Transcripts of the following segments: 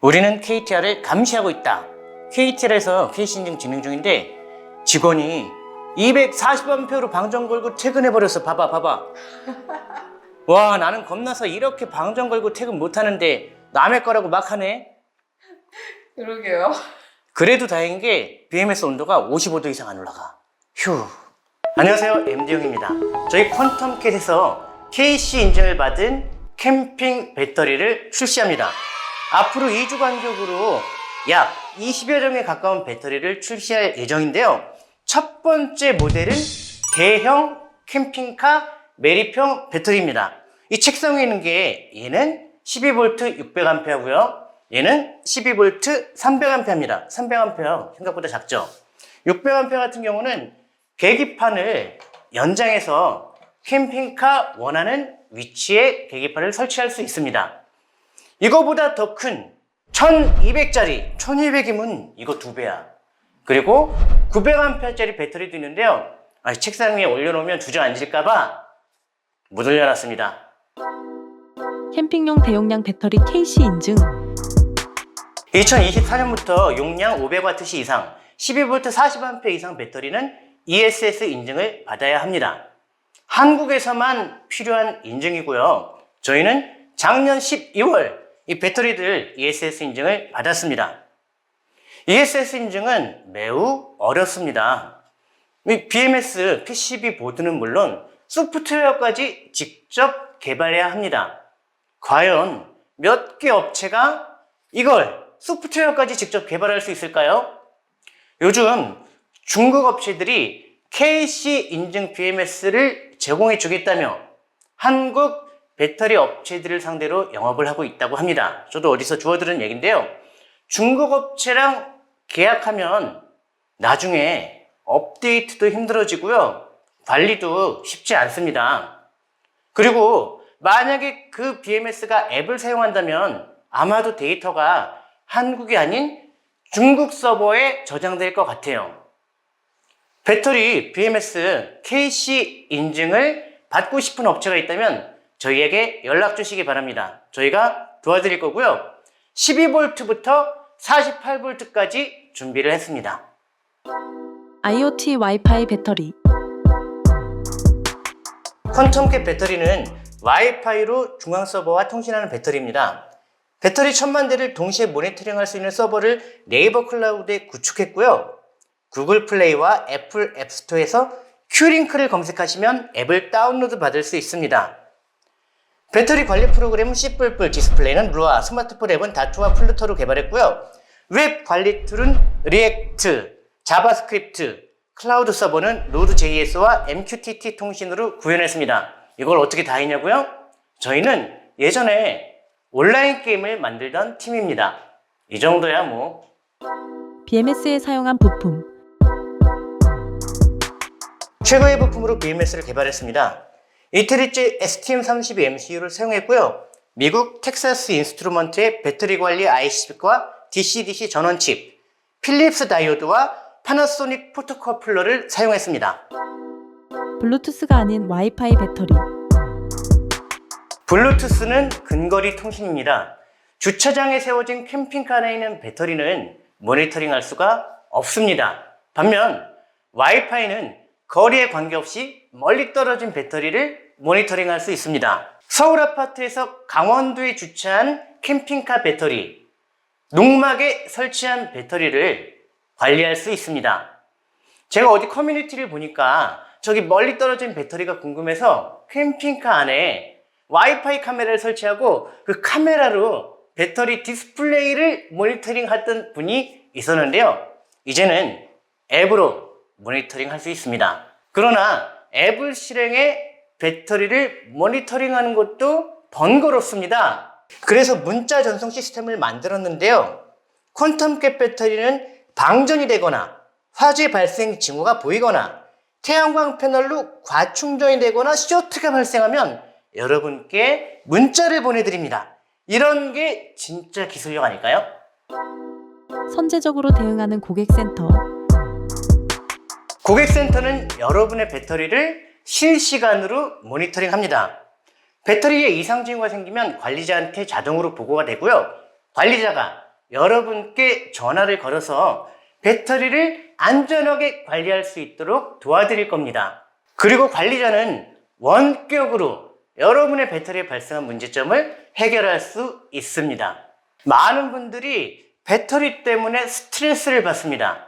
우리는 KTR을 감시하고 있다. KTR에서 KC 인증 진행 중인데 직원이 240만표로 방전 걸고 퇴근해버렸어. 봐봐. 와, 나는 겁나서 이렇게 방전 걸고 퇴근 못하는데 남의 거라고 막 하네. 그러게요. 그래도 다행인 게 BMS 온도가 55도 이상 안 올라가. 휴. 안녕하세요, MD용입니다. 저희 퀀텀캣에서 KC 인증을 받은 캠핑 배터리를 출시합니다. 앞으로 2주 간격으로 약 20여 종에 가까운 배터리를 출시할 예정인데요. 첫 번째 모델은 대형 캠핑카 매립형 배터리입니다. 이 책상 위에 있는 게 얘는 12V 600A고요. 얘는 12V 300A입니다. 300A 생각보다 작죠. 600A 같은 경우는 계기판을 연장해서 캠핑카 원하는 위치에 계기판을 설치할 수 있습니다. 이거보다 더 큰 1200짜리, 1200이면 이거 2배야. 그리고 900A짜리 배터리도 있는데요. 책상 위에 올려놓으면 주저앉을까봐 못 올려놨습니다. 캠핑용 대용량 배터리 KC 인증. 2024년부터 용량 500W 이상, 12V 40A 이상 배터리는 ESS 인증을 받아야 합니다. 한국에서만 필요한 인증이고요. 저희는 작년 12월 이 배터리들 ESS 인증을 받았습니다. ESS 인증은 매우 어렵습니다. BMS PCB 보드는 물론 소프트웨어까지 직접 개발해야 합니다. 과연 몇 개 업체가 이걸 소프트웨어까지 직접 개발할 수 있을까요? 요즘 중국 업체들이 KC 인증 BMS를 제공해 주겠다며 한국 배터리 업체들을 상대로 영업을 하고 있다고 합니다. 저도 어디서 주워들은 얘기인데요. 중국 업체랑 계약하면 나중에 업데이트도 힘들어지고요. 관리도 쉽지 않습니다. 그리고 만약에 그 BMS가 앱을 사용한다면 아마도 데이터가 한국이 아닌 중국 서버에 저장될 것 같아요. 배터리 BMS KC 인증을 받고 싶은 업체가 있다면 저희에게 연락 주시기 바랍니다. 저희가 도와드릴 거고요. 12V부터 48V까지 준비를 했습니다. IoT 와이파이 배터리. 퀀텀캣 배터리는 와이파이로 중앙 서버와 통신하는 배터리입니다. 배터리 1000만 대를 동시에 모니터링할 수 있는 서버를 네이버 클라우드에 구축했고요. 구글 플레이와 애플 앱스토어에서 큐링크를 검색하시면 앱을 다운로드 받을 수 있습니다. 배터리 관리 프로그램은 C++, 디스플레이는 루아, 스마트폰 앱은 다투와 플루터로 개발했고요. 웹 관리 툴은 리액트, 자바스크립트, 클라우드 서버는 노드.js와 MQTT 통신으로 구현했습니다. 이걸 어떻게 다 했냐고요? 저희는 예전에 온라인 게임을 만들던 팀입니다. 이 정도야 뭐. BMS에 사용한 부품. 최고의 부품으로 BMS를 개발했습니다. 이태리제 STM32 MCU를 사용했고요. 미국 텍사스 인스트루먼트의 배터리 관리 IC칩과 DC-DC 전원 칩, 필립스 다이오드와 파나소닉 포토커플러를 사용했습니다. 블루투스가 아닌 와이파이 배터리. 블루투스는 근거리 통신입니다. 주차장에 세워진 캠핑카 안에 있는 배터리는 모니터링할 수가 없습니다. 반면 와이파이는 거리에 관계없이 멀리 떨어진 배터리를 모니터링할 수 있습니다. 서울 아파트에서 강원도에 주차한 캠핑카 배터리, 농막에 설치한 배터리를 관리할 수 있습니다. 제가 어디 커뮤니티를 보니까 저기 멀리 떨어진 배터리가 궁금해서 캠핑카 안에 와이파이 카메라를 설치하고 그 카메라로 배터리 디스플레이를 모니터링 하던 분이 있었는데요. 이제는 앱으로 모니터링 할 수 있습니다. 그러나 앱을 실행해 배터리를 모니터링하는 것도 번거롭습니다. 그래서 문자 전송 시스템을 만들었는데요. 퀀텀캣 배터리는 방전이 되거나 화재 발생 징후가 보이거나 태양광 패널로 과충전이 되거나 쇼트가 발생하면 여러분께 문자를 보내드립니다. 이런 게 진짜 기술력 아닐까요? 선제적으로 대응하는 고객센터. 고객센터는 여러분의 배터리를 실시간으로 모니터링합니다. 배터리에 이상 징후가 생기면 관리자한테 자동으로 보고가 되고요. 관리자가 여러분께 전화를 걸어서 배터리를 안전하게 관리할 수 있도록 도와드릴 겁니다. 그리고 관리자는 원격으로 여러분의 배터리에 발생한 문제점을 해결할 수 있습니다. 많은 분들이 배터리 때문에 스트레스를 받습니다.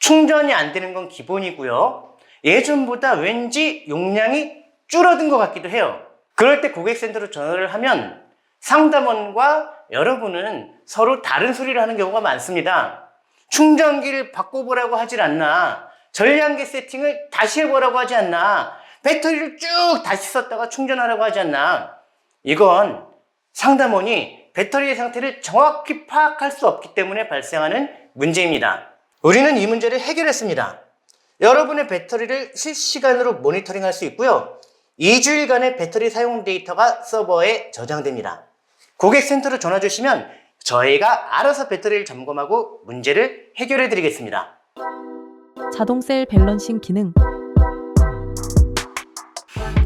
충전이 안 되는 건 기본이고요. 예전보다 왠지 용량이 줄어든 것 같기도 해요. 그럴 때 고객센터로 전화를 하면 상담원과 여러분은 서로 다른 소리를 하는 경우가 많습니다. 충전기를 바꿔보라고 하질 않나, 전량계 세팅을 다시 해보라고 하지 않나, 배터리를 쭉 다시 썼다가 충전하라고 하지 않나. 이건 상담원이 배터리의 상태를 정확히 파악할 수 없기 때문에 발생하는 문제입니다. 우리는 이 문제를 해결했습니다. 여러분의 배터리를 실시간으로 모니터링할 수 있고요. 2주일간의 배터리 사용 데이터가 서버에 저장됩니다. 고객센터로 전화 주시면 저희가 알아서 배터리를 점검하고 문제를 해결해 드리겠습니다. 자동셀 밸런싱 기능,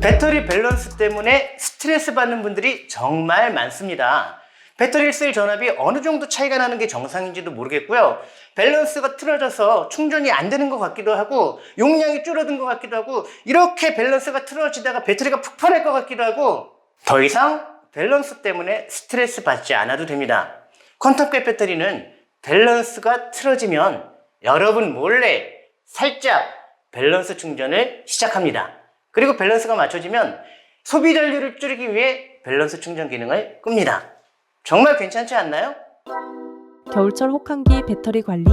배터리 밸런스 때문에 스트레스 받는 분들이 정말 많습니다. 배터리를 쓸 전압이 어느 정도 차이가 나는 게 정상인지도 모르겠고요. 밸런스가 틀어져서 충전이 안 되는 것 같기도 하고 용량이 줄어든 것 같기도 하고 이렇게 밸런스가 틀어지다가 배터리가 폭발할 것 같기도 하고 더 이상 밸런스 때문에 스트레스 받지 않아도 됩니다. 퀀텀캡 배터리는 밸런스가 틀어지면 여러분 몰래 살짝 밸런스 충전을 시작합니다. 그리고 밸런스가 맞춰지면 소비 전류를 줄이기 위해 밸런스 충전 기능을 끕니다. 정말 괜찮지 않나요? 겨울철 혹한기 배터리 관리,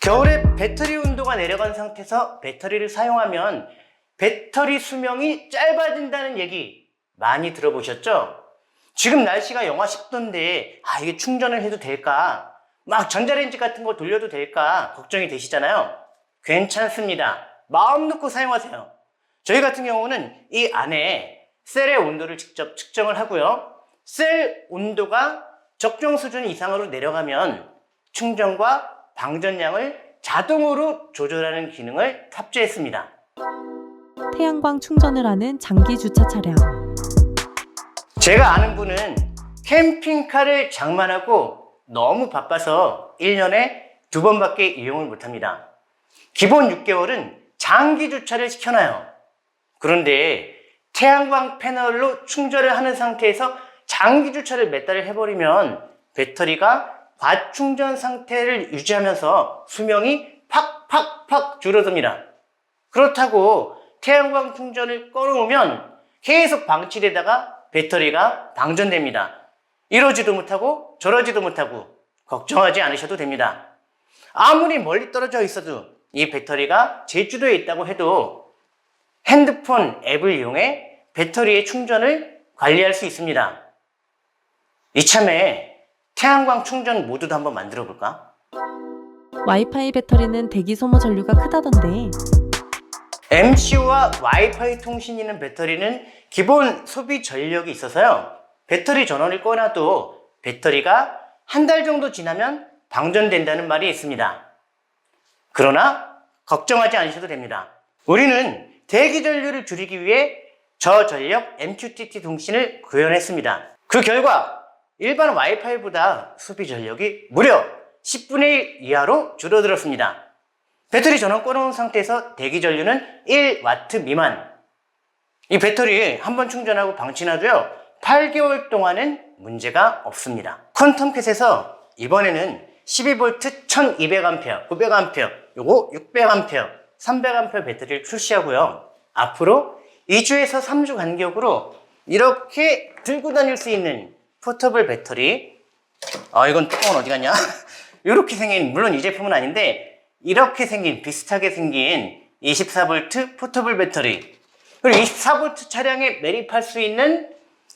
겨울에 배터리 온도가 내려간 상태에서 배터리를 사용하면 배터리 수명이 짧아진다는 얘기 많이 들어보셨죠? 지금 날씨가 영하 10도인데 이게 충전을 해도 될까? 막 전자레인지 같은 거 돌려도 될까? 걱정이 되시잖아요. 괜찮습니다. 마음 놓고 사용하세요. 저희 같은 경우는 이 안에 셀의 온도를 직접 측정을 하고요. 셀 온도가 적정 수준 이상으로 내려가면 충전과 방전량을 자동으로 조절하는 기능을 탑재했습니다. 태양광 충전을 하는 장기 주차 차량, 제가 아는 분은 캠핑카를 장만하고 너무 바빠서 1년에 2번밖에 이용을 못합니다. 기본 6개월은 장기 주차를 시켜놔요. 그런데 태양광 패널로 충전을 하는 상태에서 장기 주차를 몇 달을 해버리면 배터리가 과충전 상태를 유지하면서 수명이 팍팍팍 줄어듭니다. 그렇다고 태양광 충전을 꺼놓으면 계속 방치되다가 배터리가 방전됩니다. 이러지도 못하고 저러지도 못하고 걱정하지 않으셔도 됩니다. 아무리 멀리 떨어져 있어도 이 배터리가 제주도에 있다고 해도 핸드폰 앱을 이용해 배터리의 충전을 관리할 수 있습니다. 이참에 태양광 충전 모드도 한번 만들어 볼까? 와이파이 배터리는 대기 소모 전류가 크다던데, MCU와 와이파이 통신이 있는 배터리는 기본 소비 전력이 있어서요. 배터리 전원을 꺼놔도 배터리가 한 달 정도 지나면 방전된다는 말이 있습니다. 그러나 걱정하지 않으셔도 됩니다. 우리는 대기 전류를 줄이기 위해 저전력 MQTT 통신을 구현했습니다. 그 결과 일반 와이파이보다 소비 전력이 무려 10분의 1 이하로 줄어들었습니다. 배터리 전원 꺼놓은 상태에서 대기 전류는 1W 미만. 이 배터리 한번 충전하고 방치놔도요 8개월 동안은 문제가 없습니다. 퀀텀캣에서 이번에는 12V 1200A, 900A, 요거 600A, 300A 배터리를 출시하고요. 앞으로 2주에서 3주 간격으로 이렇게 들고 다닐 수 있는 포터블 배터리, 이건 뚜껑은 어디 갔냐? 이렇게 생긴, 물론 이 제품은 아닌데 이렇게 생긴, 비슷하게 생긴 24V 포터블 배터리, 그리고 24V 차량에 매립할 수 있는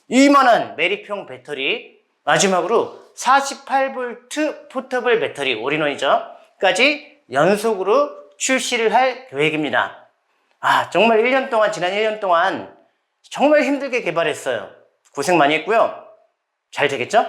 이만한 매립형 배터리, 마지막으로 48V 포터블 배터리, 올인원이죠. 까지 연속으로 출시를 할 계획입니다. 정말 1년 동안, 지난 1년 동안 정말 힘들게 개발했어요. 고생 많이 했고요. 잘 되겠죠?